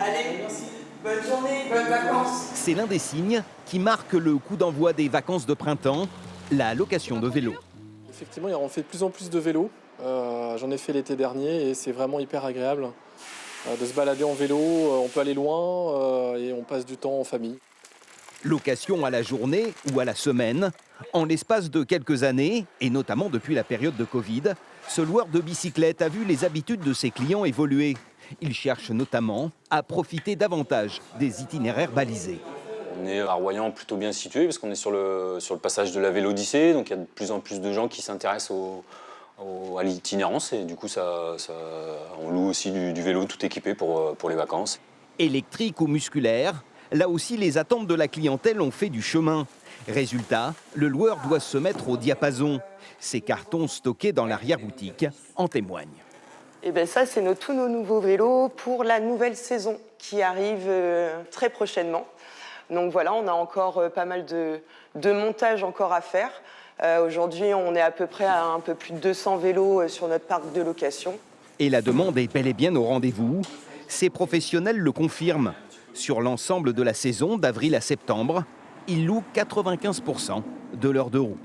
Allez, bonne journée, bonnes vacances. C'est l'un des signes qui marque le coup d'envoi des vacances de printemps, la location de vélos. Effectivement, on fait de plus en plus de vélos. J'en ai fait l'été dernier et c'est vraiment hyper agréable de se balader en vélo. On peut aller loin et on passe du temps en famille. Location à la journée ou à la semaine. En l'espace de quelques années, et notamment depuis la période de Covid, ce loueur de bicyclette a vu les habitudes de ses clients évoluer. Il cherche notamment à profiter davantage des itinéraires balisés. On est à Royan plutôt bien situé parce qu'on est sur le passage de la Vélodyssée, donc il y a de plus en plus de gens qui s'intéressent à l'itinérance et du coup on loue aussi du vélo tout équipé pour les vacances. Électrique ou musculaire, là aussi les attentes de la clientèle ont fait du chemin. Résultat, le loueur doit se mettre au diapason. Ces cartons stockés dans l'arrière-boutique en témoignent. Et bien ça, c'est tous nos nouveaux vélos pour la nouvelle saison qui arrive très prochainement. Donc voilà, on a encore pas mal de montages encore à faire. Aujourd'hui, on est à peu près à un peu plus de 200 vélos sur notre parc de location. Et la demande est bel et bien au rendez-vous. Ces professionnels le confirment. Sur l'ensemble de la saison, d'avril à septembre, ils louent 95% de leurs deux roues.